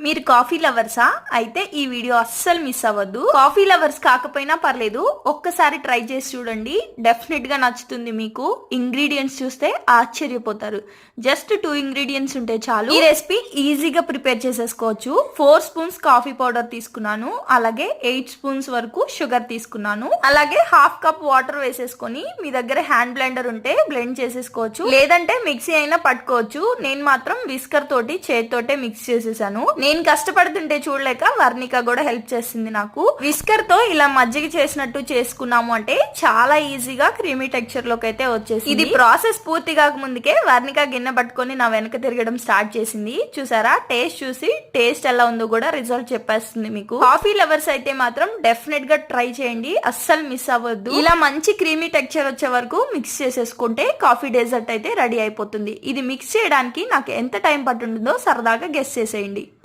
మీరు కాఫీ లవర్సా? అయితే ఈ వీడియో అస్సలు మిస్ అవ్వద్దు. కాఫీ లవర్స్ కాకపోయినా పర్లేదు, ఒక్కసారి ట్రై చేసి చూడండి, డెఫినెట్ గా నచ్చుతుంది మీకు. ఇంగ్రీడియంట్స్ చూస్తే ఆశ్చర్యపోతారు. జస్ట్ 2 ఇంగ్రీడియంట్స్ ఉంటే చాలు. ఈ రెసిపీ ఈజీగా ప్రిపేర్ చేసేసుకోవచ్చు. 4 స్పూన్స్ కాఫీ పౌడర్ తీసుకున్నాను, అలాగే 8 స్పూన్స్ వరకు షుగర్ తీసుకున్నాను, అలాగే హాఫ్ కప్ వాటర్ వేసేసుకొని మీ దగ్గర హ్యాండ్ బ్లెండర్ ఉంటే బ్లెండ్ చేసేసుకోవచ్చు, లేదంటే మిక్సీ అయినా పట్టుకోవచ్చు. నేను మాత్రం విస్కర్ తోటి చేతితోటే మిక్స్ చేసేసాను. నేను కష్టపడుతుంటే చూడలేక వర్ణిక కూడా హెల్ప్ చేసింది నాకు. విస్కర్ తో ఇలా మజ్జిగ చేసినట్టు చేసుకున్నాము అంటే చాలా ఈజీగా క్రీమీ టెక్స్చర్ లోకి అయితే వచ్చేసి. ఇది ప్రాసెస్ పూర్తి కాక ముందుకే వర్ణిక గిన్నె పట్టుకొని నా వెనక తిరగడం స్టార్ట్ చేసింది. చూసారా, టేస్ట్ చూసి టేస్ట్ ఎలా ఉందో కూడా రిజల్ట్ చెప్పేస్తుంది మీకు. కాఫీ లవర్స్ అయితే మాత్రం డెఫినెట్ గా ట్రై చేయండి, అస్సలు మిస్ అవ్వద్దు. ఇలా మంచి క్రీమీ టెక్స్చర్ వచ్చే వరకు మిక్స్ చేసేసుకుంటే కాఫీ డెజర్ట్ అయితే రెడీ అయిపోతుంది. ఇది మిక్స్ చేయడానికి నాకు ఎంత టైం పట్టుంటుందో సరదాగా గెస్ చేసేయండి.